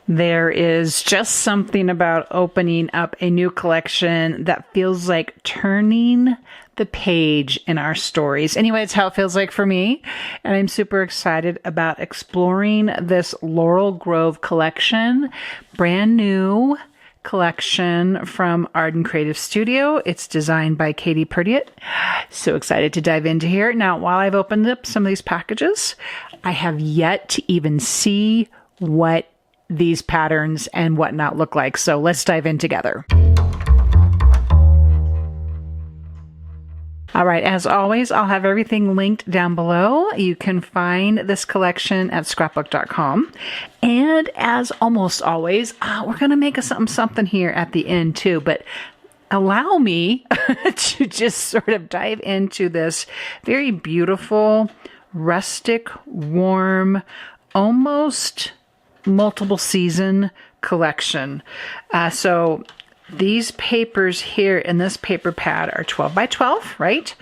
There is just something about opening up a new collection that feels like turning the page in our stories. Anyway, it's how it feels like for me. And I'm super excited about exploring this Laurel Grove collection. Brand new collection from Arden Creative Studio. It's designed by Katie Purdiett. So excited to dive into here. Now, while I've opened up some of these packages, I have yet to even see what these patterns and whatnot look like. So let's dive in together. All right, as always, I'll have everything linked down below. You can find this collection at ScrapbookCom. And as almost always, we're going to make a something here at the end too, but allow me to just sort of dive into this very beautiful, rustic, warm, almost multiple season collection. So these papers here in this paper pad are 12 by 12, right?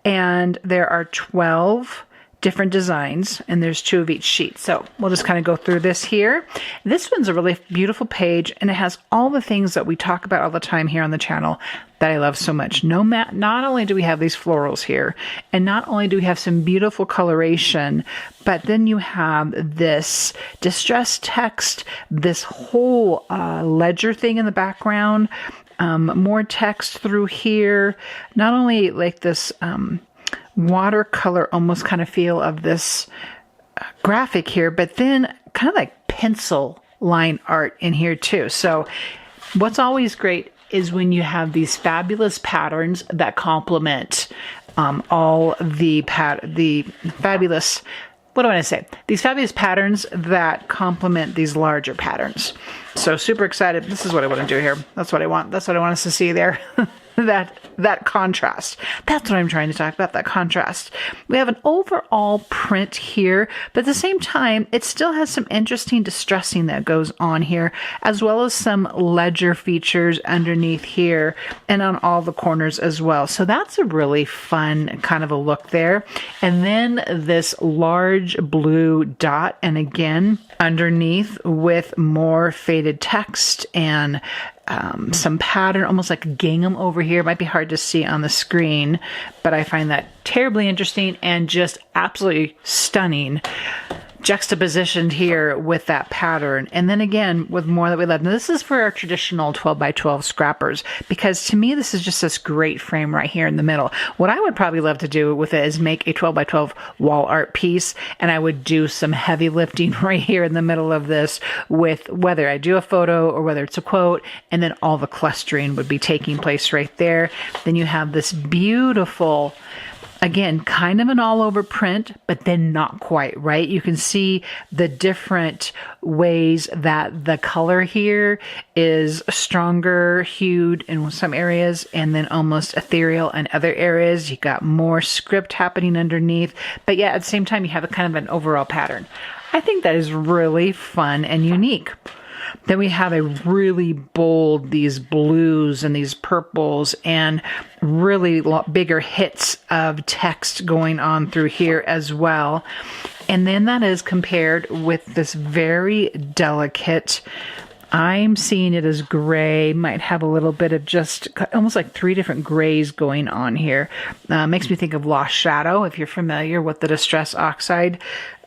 And there are 12 different designs, and there's 2 of each sheet. So we'll just kind of go through this here. This one's a really beautiful page, and it has all the things that we talk about all the time here on the channel that I love so much. Not only do we have these florals here, and not only do we have some beautiful coloration, but then you have this distressed text, this whole ledger thing in the background, more text through here, not only like this watercolor almost kind of feel of this graphic here, but then kind of like pencil line art in here too. So what's always great is when you have these fabulous patterns that complement all the fabulous, what do I want to say? These fabulous patterns that complement these larger patterns. So super excited. This is what I want to do here. That's what I want. That's what I want us to see there. that contrast. That's what I'm trying to talk about, that contrast. We have an overall print here, but at the same time, it still has some interesting distressing that goes on here, as well as some ledger features underneath here and on all the corners as well. So that's a really fun kind of a look there. And then this large blue dot, and again, underneath with more faded text and some pattern, almost like gingham over here. It might be hard to see on the screen, but I find that terribly interesting and just absolutely stunning, juxtapositioned here with that pattern. And then again, with more that we love. Now this is for our traditional 12 by 12 scrappers, because to me, this is just this great frame right here in the middle. What I would probably love to do with it is make a 12 by 12 wall art piece. And I would do some heavy lifting right here in the middle of this with whether I do a photo or whether it's a quote, and then all the clustering would be taking place right there. Then you have this beautiful, again, kind of an all-over print, but then not quite, right? You can see the different ways that the color here is stronger hued in some areas and then almost ethereal in other areas. You got more script happening underneath, but yeah, at the same time, you have a kind of an overall pattern. I think that is really fun and unique. Then we have a really bold, these blues and these purples and really bigger hits of text going on through here as well. And then that is compared with this very delicate, I'm seeing it as gray, might have a little bit of just almost like 3 different grays going on here. Makes me think of Lost Shadow, if you're familiar with the Distress Oxide.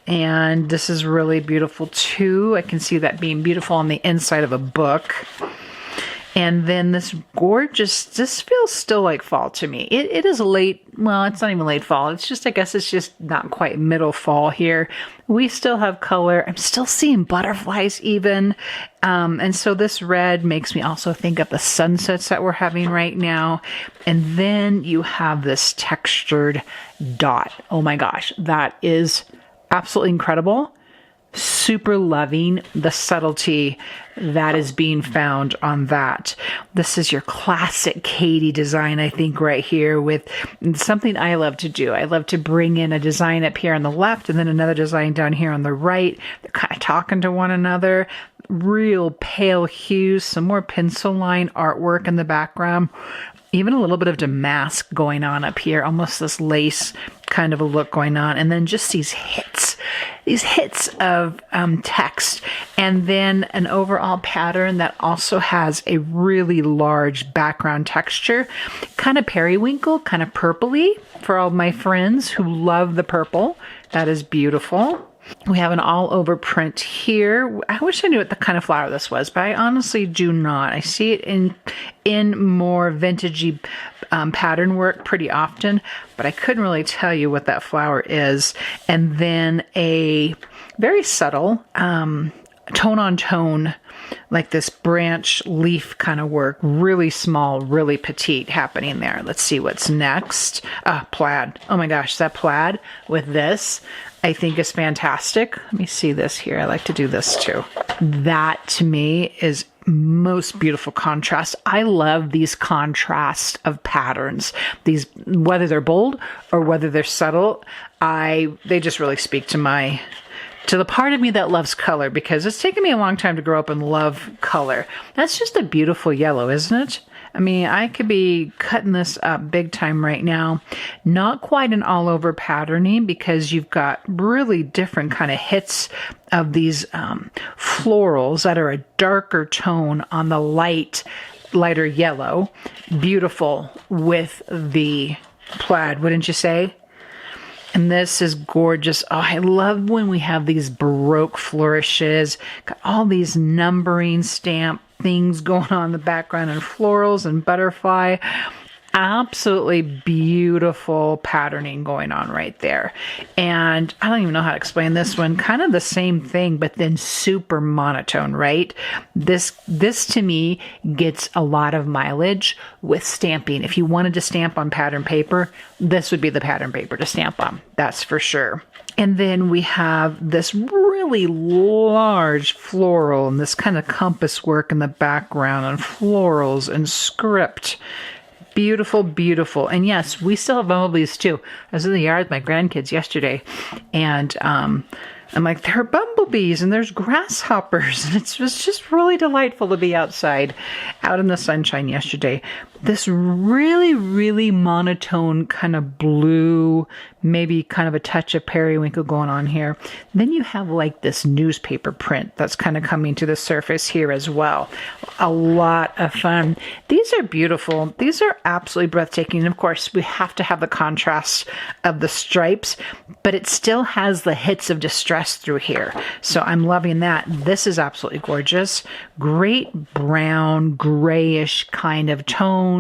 And this is really beautiful too. I can see that being beautiful on the inside of a book. And then this gorgeous, this feels still like fall to me. It is late, well, it's not even late fall. It's just, I guess it's just not quite middle fall here. We still have color. I'm still seeing butterflies even. And so this red makes me also think of the sunsets that we're having right now. And then you have this textured dot. Oh my gosh, that is absolutely incredible. Super loving the subtlety that is being found on that. This is your classic Katie design, I think, right here with something I love to do. I love to bring in a design up here on the left and then another design down here on the right. They're kind of talking to one another. Real pale hues, some more pencil line artwork in the background. Even a little bit of damask going on up here, almost this lace kind of a look going on. And then just these hits hits of text, and then an overall pattern that also has a really large background texture, kind of periwinkle, kind of purpley for all my friends who love the purple. That is beautiful. We have an all over print here. I wish I knew what the kind of flower this was, but I honestly do not. I see it in more vintagey pattern work pretty often, but I couldn't really tell you what that flower is. And then a very subtle tone on tone, like this branch leaf kind of work, really small, really petite happening there. Let's see what's next. Plaid. Oh my gosh, that plaid with this, I think is fantastic. Let me see this here. I like to do this too. That to me is most beautiful contrast. I love these contrasts of patterns. These, whether they're bold or whether they're subtle, they just really speak to the part of me that loves color, because it's taken me a long time to grow up and love color. That's just a beautiful yellow, isn't it? I mean, I could be cutting this up big time right now. Not quite an all over patterning, because you've got really different kind of hits of these florals that are a darker tone on the lighter yellow. Beautiful with the plaid, wouldn't you say? And this is gorgeous. Oh, I love when we have these Baroque flourishes. Got all these numbering stamp things going on in the background, and florals and butterfly. Absolutely beautiful patterning going on right there. And I don't even know how to explain this one. Kind of the same thing, but then super monotone, right? This to me gets a lot of mileage with stamping. If you wanted to stamp on pattern paper, this would be the pattern paper to stamp on. That's for sure. And then we have this really large floral and this kind of compass work in the background, and florals and script. Beautiful, beautiful. And yes, we still have bumblebees too. I was in the yard with my grandkids yesterday, and I'm like, there are bumblebees and there's grasshoppers. And it was just really delightful to be outside, out in the sunshine yesterday. This really, really monotone kind of blue, maybe kind of a touch of periwinkle going on here. Then you have like this newspaper print that's kind of coming to the surface here as well. A lot of fun. These are beautiful. These are absolutely breathtaking. And of course, we have to have the contrast of the stripes, but it still has the hits of distress through here. So I'm loving that. This is absolutely gorgeous. Great brown, grayish kind of tones.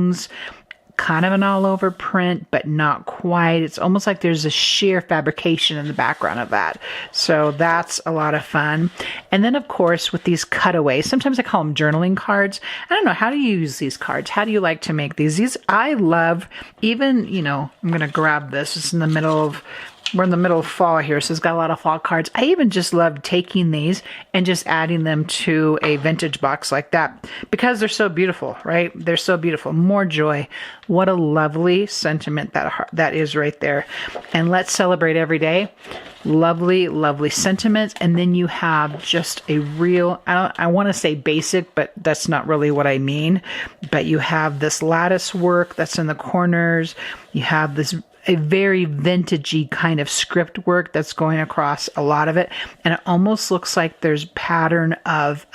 Kind of an all over print, but not quite. It's almost like there's a sheer fabrication in the background of that. So that's a lot of fun. And then of course, with these cutaways, sometimes I call them journaling cards. I don't know, how do you use these cards? How do you like to make these? These I love. Even, I'm going to grab this. It's in the middle of, we're in the middle of fall here, so it's got a lot of fall cards. I even just love taking these and just adding them to a vintage box like that, because they're so beautiful, right? They're so beautiful. More joy. What a lovely sentiment that is right there. And let's celebrate every day. Lovely, lovely sentiments. And then you have just a real, I want to say basic, but that's not really what I mean. But you have this lattice work that's in the corners. You have this a very vintagey kind of script work that's going across a lot of it. And it almost looks like there's pattern of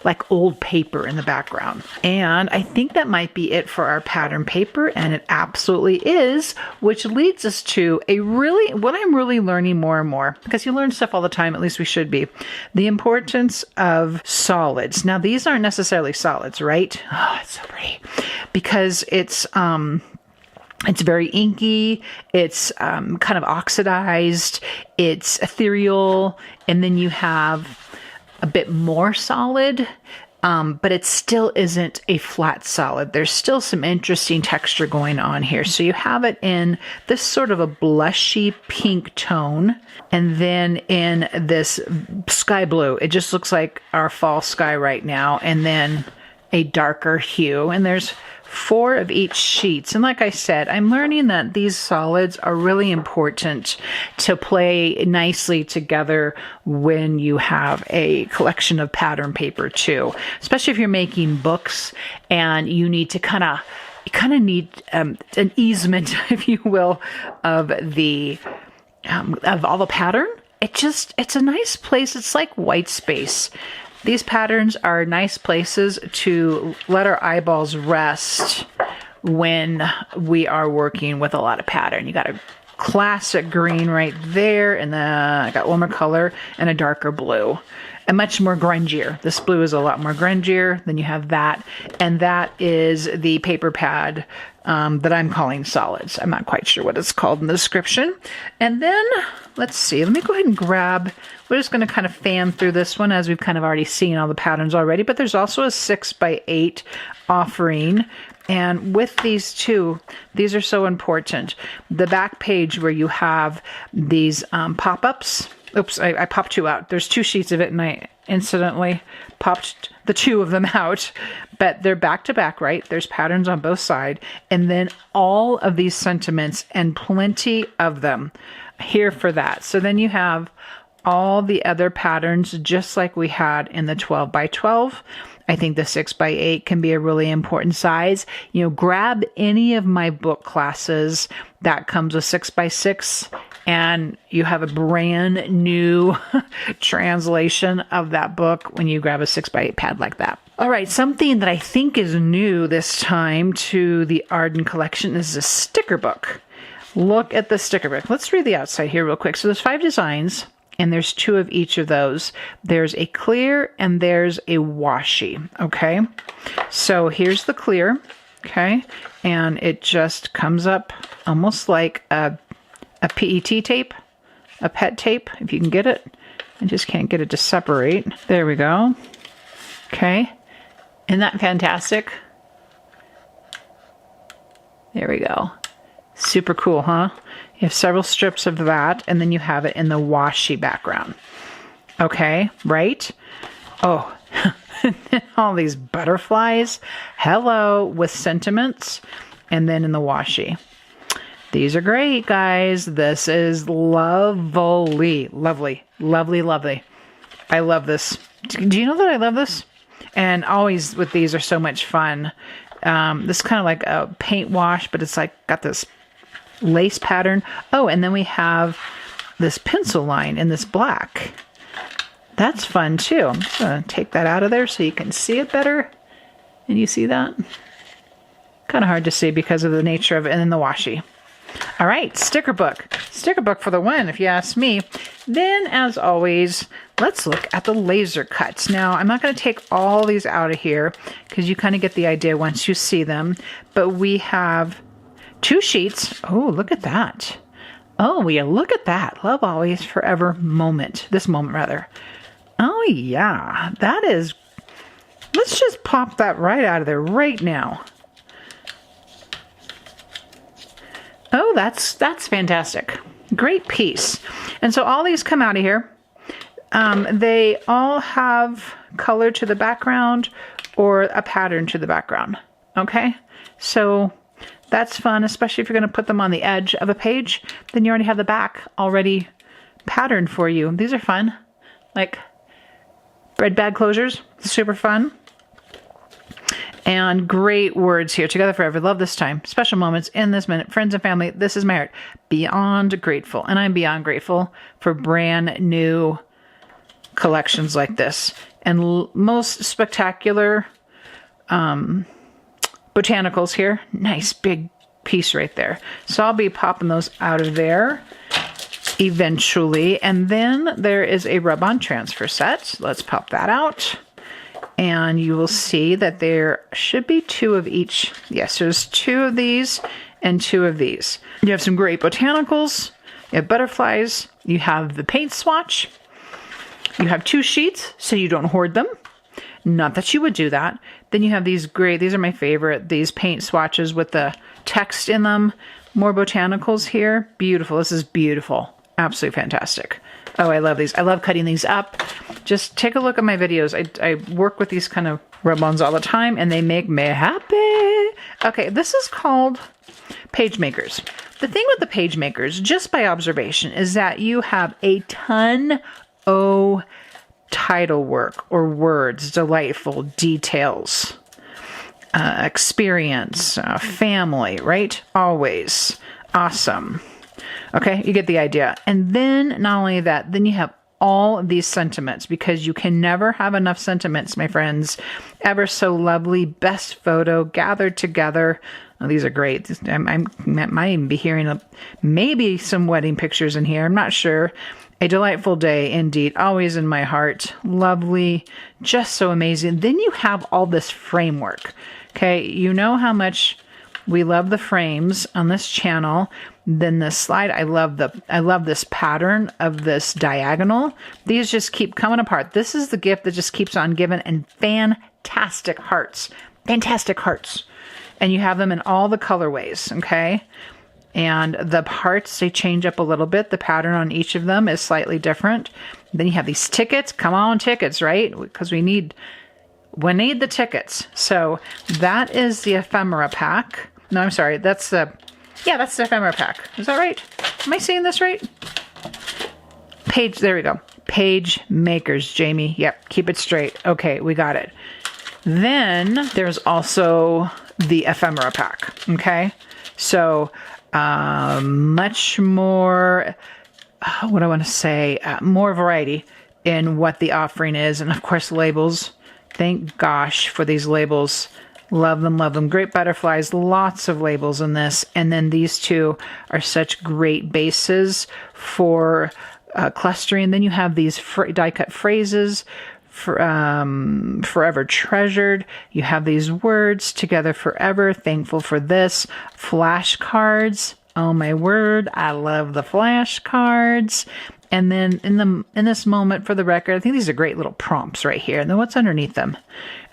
like old paper in the background. And I think that might be it for our pattern paper. And it absolutely is, which leads us to what I'm really learning more and more, because you learn stuff all the time, at least we should be, the importance of solids. Now, these aren't necessarily solids, right? Oh, it's so pretty, because it's very inky, it's kind of oxidized, it's ethereal, and then you have a bit more solid, but it still isn't a flat solid. There's still some interesting texture going on here. So you have it in this sort of a blushy pink tone, and then in this sky blue. It just looks like our fall sky right now, and then a darker hue, and there's 4 of each sheets. And like I said, I'm learning that these solids are really important to play nicely together when you have a collection of pattern paper too, especially if you're making books and you need to kind of need an easement, if you will, of the of all the pattern. it's a nice place. It's like white space. These patterns are nice places to let our eyeballs rest when we are working with a lot of pattern. You got a classic green right there, and then I got one more color and a darker blue, and much more grungier. This blue is a lot more grungier. Then you have that, and that is the paper pad that I'm calling solids. I'm not quite sure what it's called in the description. And then let's see, let me go ahead and grab, we're just going to kind of fan through this one as we've kind of already seen all the patterns already, but there's also a 6x8 offering. And with these two, these are so important. The back page where you have these pop-ups. Oops, I popped two out. There's 2 sheets of it, and I incidentally popped the 2 of them out. But they're back to back, right? There's patterns on both sides. And then all of these sentiments, and plenty of them here for that. So then you have all the other patterns just like we had in the 12x12. I think the 6x8 can be a really important size. You know, grab any of my book classes that comes with 6x6, and you have a brand new translation of that book when you grab a 6x8 pad like that. All right, something that I think is new this time to the Arden collection is a sticker book. Look at the sticker book. Let's read the outside here real quick. So there's 5 designs. And there's 2 of each of those. There's a clear and there's a washi, okay? So here's the clear, okay? And it just comes up almost like a PET tape, a pet tape, if you can get it. I just can't get it to separate. There we go. Okay. Isn't that fantastic? There we go. Super cool, huh? You have several strips of that, and then you have it in the washi background. Okay, right? Oh, all these butterflies. Hello, with sentiments, and then in the washi. These are great, guys. This is lovely. Lovely, lovely, lovely. I love this. Do you know that I love this? And always with these are so much fun. This is kind of like a paint wash, but it's like got this lace pattern. Oh, and then we have this pencil line in this black. That's fun too. I'm just going to take that out of there so you can see it better. And you see that? Kind of hard to see because of the nature of it, and then the washi. All right, sticker book. Sticker book for the win, if you ask me. Then, as always, let's look at the laser cuts. Now, I'm not going to take all these out of here because you kind of get the idea once you see them. But we have 2 sheets. Oh, look at that. Oh, yeah, look at that. Love always, forever moment. This moment, rather. Oh, yeah. That is... Let's just pop that right out of there right now. Oh, that's fantastic. Great piece. And so all these come out of here. They all have color to the background or a pattern to the background. Okay? So... that's fun, especially if you're going to put them on the edge of a page. Then you already have the back already patterned for you. These are fun. Like bread bag closures. Super fun. And great words here. Together forever. Love this time. Special moments in this minute. Friends and family. This is my art. Beyond grateful. And I'm beyond grateful for brand new collections like this. And most spectacular... botanicals here. Nice big piece right there. So I'll be popping those out of there eventually. And then there is a rub-on transfer set. Let's pop that out. And you will see that there should be 2 of each. Yes, there's 2 of these and 2 of these. You have some great botanicals. You have butterflies. You have the paint swatch. You have 2 sheets so you don't hoard them. Not that you would do that. Then you have these great, these are my favorite, these paint swatches with the text in them. More botanicals here. Beautiful. This is beautiful. Absolutely fantastic. Oh, I love these. I love cutting these up. Just take a look at my videos. I work with these kind of rub-ons all the time, and they make me happy. Okay, this is called page makers. The thing with the page makers, just by observation, is that you have a ton of title work or words, delightful details, experience, family, right? Always awesome. Okay, you get the idea. And then not only that, then you have all of these sentiments, because you can never have enough sentiments, my friends. Ever so lovely, best photo gathered together. Oh, these are great. I might even be hearing maybe some wedding pictures in here. I'm not sure. A delightful day indeed. Always in my heart. Lovely. Just so amazing. Then you have all this framework. Okay, you know how much we love the frames on this channel. Then this slide, I love this pattern of this diagonal. These just keep coming apart. This is the gift that just keeps on giving, and fantastic hearts. Fantastic hearts. And you have them in all the colorways, okay? And the parts, they change up a little bit. The pattern on each of them is slightly different. Then you have these tickets. Come on, tickets, right? Because we need the tickets. So that is the ephemera pack. No, I'm sorry. That's the ephemera pack. Is that right? Am I saying this right? Page, there we go. Page makers, Jamie. Yep, keep it straight. Okay, we got it. Then there's also the ephemera pack, okay? So much more, what I want to say, more variety in what the offering is. And of course, labels. Thank gosh for these labels. Love them, love them. Great butterflies, lots of labels in this. And then these two are such great bases for clustering. Then you have these die-cut phrases, forever treasured. You have these words, together forever, thankful for this. Flashcards. Oh my word, I love the flashcards. And then in this moment, for the record, I think these are great little prompts right here. And then what's underneath them?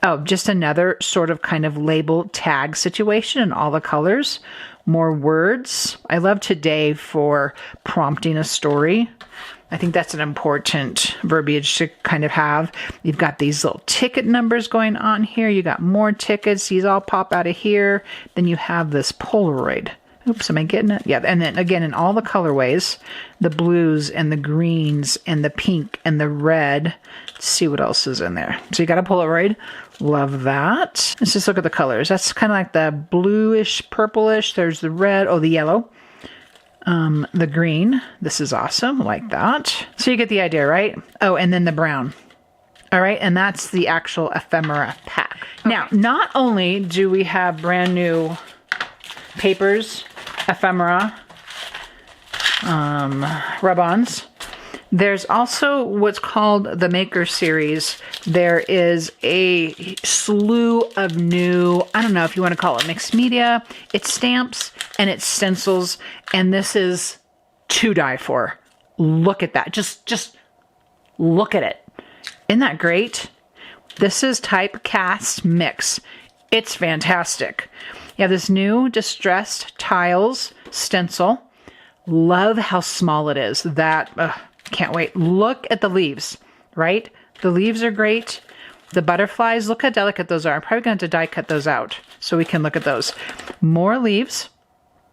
Oh, just another sort of kind of label tag situation in all the colors. More words. I love today for prompting a story. I think that's an important verbiage to kind of have. You've got these little ticket numbers going on here. You got more tickets. These all pop out of here. Then you have this Polaroid. Oops, am I getting it? Yeah, and then again, in all the colorways, the blues and the greens and the pink and the red. Let's see what else is in there. So you got a Polaroid. Love that. Let's just look at the colors. That's kind of like the bluish, purplish. There's the red. Oh, the yellow. The green. This is awesome. Like that. So you get the idea, right? Oh, and then the brown. All right, and that's the actual ephemera pack. Okay. Now, not only do we have brand new papers, ephemera, rub-ons, there's also what's called the Maker Series. There is a slew of new, I don't know if you want to call it mixed media, it's stamps and it's stencils, and this is to die for. Look at that. Just look at it. Isn't that great? This is Typecast Mix. It's fantastic. You have this new Distressed Tiles stencil. Love how small it is. Can't wait. Look at the leaves, right? The leaves are great. The butterflies, look how delicate those are. I'm probably going to have to die cut those out so we can look at those. More leaves.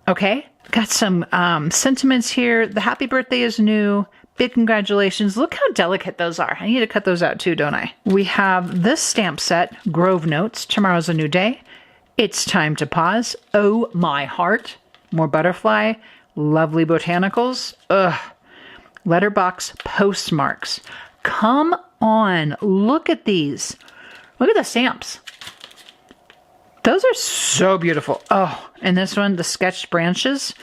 Okay. Got some sentiments here. The happy birthday is new. Big congratulations. Look how delicate those are. I need to cut those out too, don't I? We have this stamp set, Grove Notes. Tomorrow's a new day. It's time to pause. Oh my heart. More butterfly. Lovely botanicals. Ugh. Letterbox postmarks. Come on. Look at these. Look at the stamps. Those are so beautiful. Oh, and this one, the sketched branches,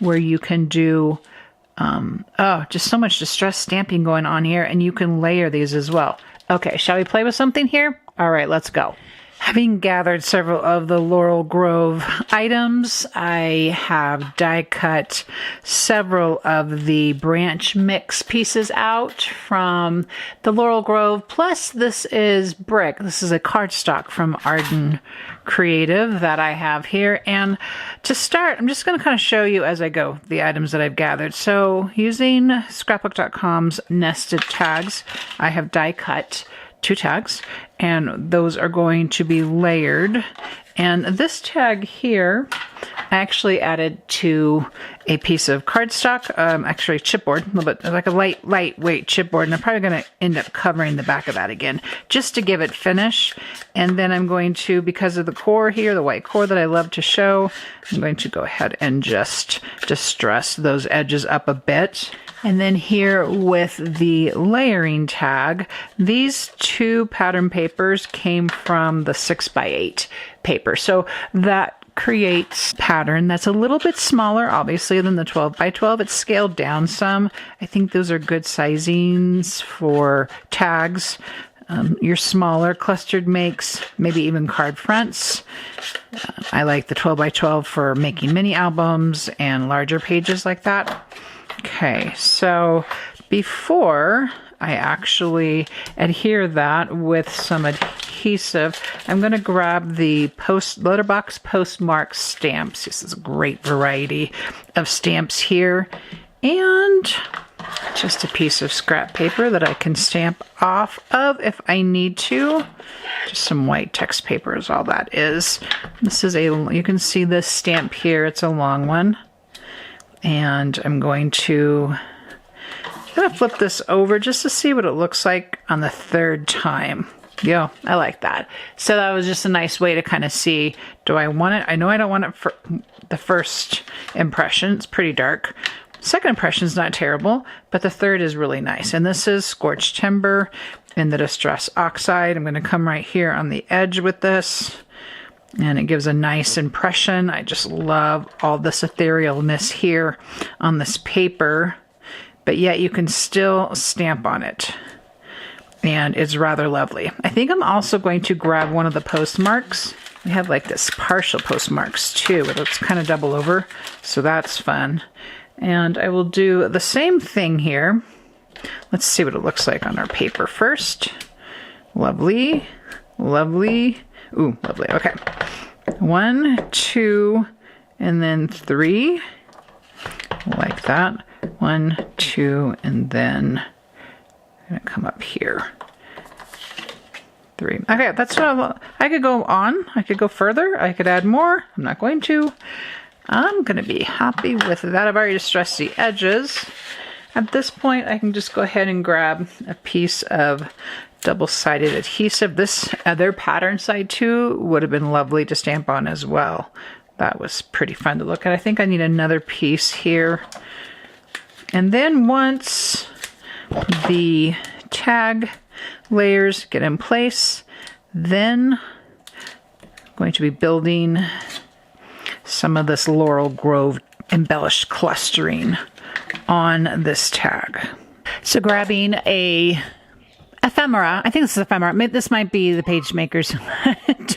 where you can do, just so much distress stamping going on here, and you can layer these as well. Okay, shall we play with something here? All right, let's go. Having gathered several of the Laurel Grove items, I have die cut several of the branch mix pieces out from the Laurel Grove. Plus, this is brick. This is a cardstock from Arden Creative that I have here. And to start, I'm just going to kind of show you as I go the items that I've gathered. So using ScrapbookCom's nested tags, I have die cut 2 tags, and those are going to be layered. And this tag here, I actually added to a piece of cardstock, actually chipboard, a little bit like a lightweight chipboard, and I'm probably going to end up covering the back of that again, just to give it finish. And then I'm going to, because of the core here, the white core that I love to show, I'm going to go ahead and just distress those edges up a bit. And then here with the layering tag, these two pattern papers came from the 6x8 paper. So that creates pattern that's a little bit smaller, obviously, than the 12x12. It's scaled down some. I think those are good sizings for tags. Your smaller clustered makes, maybe even card fronts. I like the 12x12 for making mini albums and larger pages like that. Okay, so before I actually adhere that with some adhesive, I'm going to grab the letterbox postmark stamps. This is a great variety of stamps here. And just a piece of scrap paper that I can stamp off of if I need to. Just some white text paper is all that is. This is you can see this stamp here. It's a long one. And I'm going to flip this over just to see what it looks like on the third time. Yeah, I like that. So that was just a nice way to kind of see, do I want it? I know I don't want it for the first impression. It's pretty dark. Second impression is not terrible, but the third is really nice. And this is Scorched Timber in the Distress Oxide. I'm going to come right here on the edge with this, and it gives a nice impression. I just love all this etherealness here on this paper, but yet you can still stamp on it. And it's rather lovely. I think I'm also going to grab one of the postmarks. We have like this partial postmarks too, but it's kind of double over, so that's fun. And I will do the same thing here. Let's see what it looks like on our paper first. Lovely, lovely. Ooh, lovely. Okay. 1, 2, and then 3. Like that. 1, 2, and then I'm going to come up here. 3. Okay, that's what I could go on. I could go further. I could add more. I'm not going to. I'm going to be happy with that. I've already distressed the edges. At this point, I can just go ahead and grab a piece of double-sided adhesive. This other pattern side too would have been lovely to stamp on as well. That was pretty fun to look at. I think I need another piece here. And then once the tag layers get in place, then I'm going to be building some of this Laurel Grove embellished clustering on this tag. So grabbing a Ephemera, I think this is Ephemera. This might be the page makers.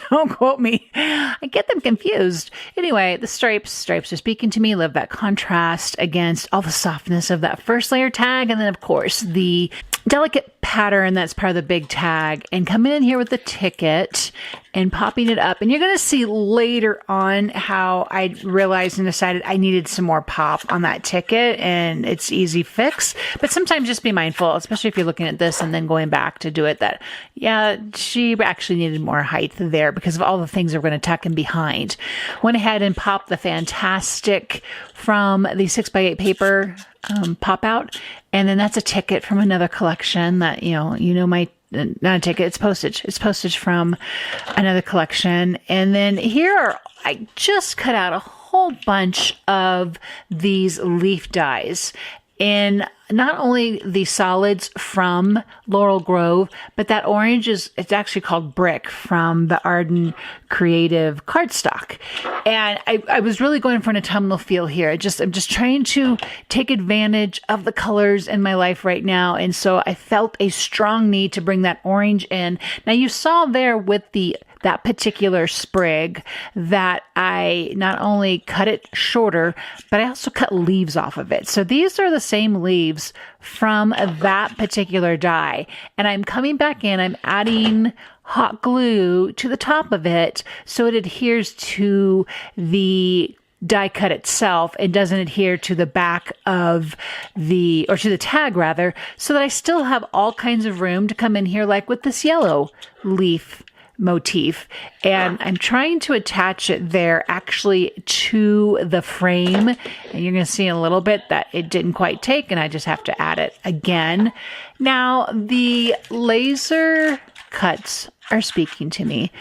Don't quote me. I get them confused. Anyway, the stripes are speaking to me. Love that contrast against all the softness of that first layer tag. And then of course the delicate pattern that's part of the big tag, and coming in here with the ticket and popping it up. And you're going to see later on how I realized and decided I needed some more pop on that ticket, and it's easy fix. But sometimes just be mindful, especially if you're looking at this and then going back to do it, that, yeah, she actually needed more height there because of all the things we're going to tuck in behind. Went ahead and popped the Fantastic from the 6x8 paper pop out. And then that's a ticket from another collection that, my, not a ticket, it's postage. It's postage from another collection. And then here, I just cut out a whole bunch of these leaf dies. In not only the solids from Laurel Grove, but that orange it's actually called Brick from the Arden Creative cardstock. And I was really going for an autumnal feel here. I'm just trying to take advantage of the colors in my life right now. And so I felt a strong need to bring that orange in. Now you saw there with that particular sprig that I not only cut it shorter, but I also cut leaves off of it. So these are the same leaves from that particular die. And I'm coming back in, I'm adding hot glue to the top of it so it adheres to the die cut itself and doesn't adhere to the back of or to the tag rather, so that I still have all kinds of room to come in here like with this yellow leaf motif. And I'm trying to attach it there actually to the frame, and you're going to see in a little bit that it didn't quite take, and I just have to add it again. Now the laser cuts are speaking to me.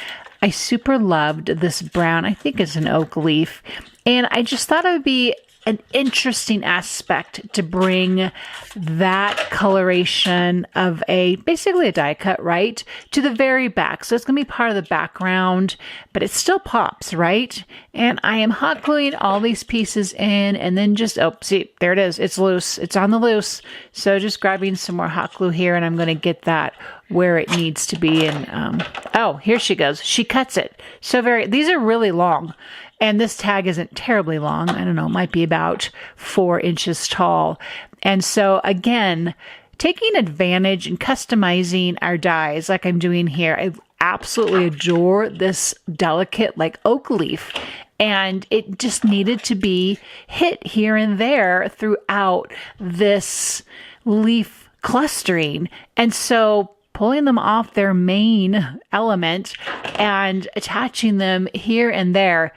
I super loved this brown. I think it's an oak leaf. And I just thought it would be an interesting aspect to bring that coloration of basically a die cut, right, to the very back. So it's going to be part of the background, but it still pops, right? And I am hot gluing all these pieces in, and then just, oh, see, there it is. It's loose. It's on the loose. So just grabbing some more hot glue here, and I'm going to get that where it needs to be. And, oh, here she goes. She cuts it. So these are really long. And this tag isn't terribly long. I don't know, it might be about 4 inches tall. And so again, taking advantage and customizing our dies like I'm doing here. I absolutely adore this delicate like oak leaf. And it just needed to be hit here and there throughout this leaf clustering. And so pulling them off their main element and attaching them here and there,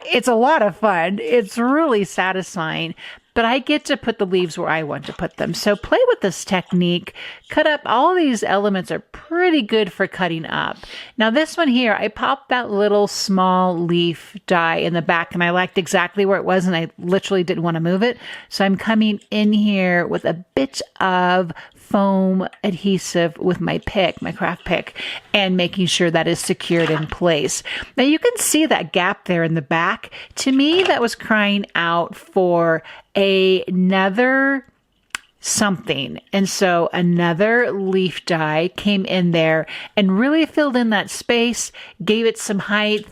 it's a lot of fun. It's really satisfying, but I get to put the leaves where I want to put them. So play with this technique. Cut up. All these elements are pretty good for cutting up. Now this one here, I popped that little small leaf die in the back, and I liked exactly where it was, and I literally didn't want to move it. So I'm coming in here with a bit of foam adhesive with my pick, my craft pick, and making sure that is secured in place. Now you can see that gap there in the back. To me, that was crying out for another something. And so another leaf die came in there and really filled in that space, gave it some height,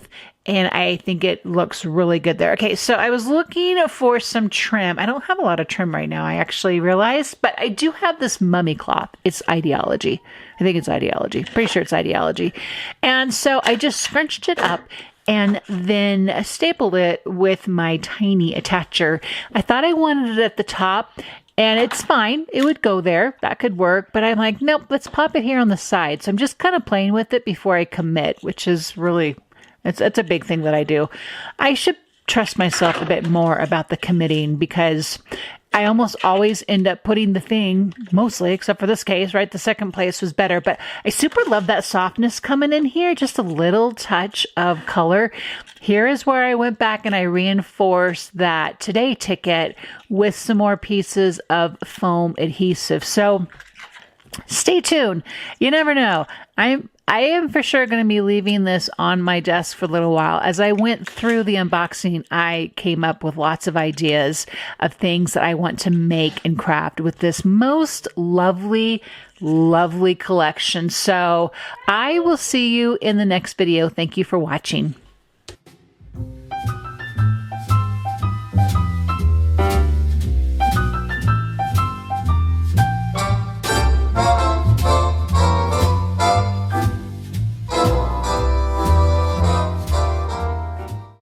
and I think it looks really good there. Okay, so I was looking for some trim. I don't have a lot of trim right now, I actually realized, but I do have this mummy cloth. It's Ideology. I think it's Ideology. Pretty sure it's Ideology. And so I just scrunched it up and then stapled it with my tiny attacher. I thought I wanted it at the top, and it's fine. It would go there. That could work. But I'm like, nope, let's pop it here on the side. So I'm just kind of playing with it before I commit, which is really... It's a big thing that I do. I should trust myself a bit more about the committing, because I almost always end up putting the thing, mostly, except for this case, right? The second place was better, but I super love that softness coming in here. Just a little touch of color. Here is where I went back and I reinforced that Today ticket with some more pieces of foam adhesive. So stay tuned. You never know. I am for sure going to be leaving this on my desk for a little while. As I went through the unboxing, I came up with lots of ideas of things that I want to make and craft with this most lovely, lovely collection. So I will see you in the next video. Thank you for watching.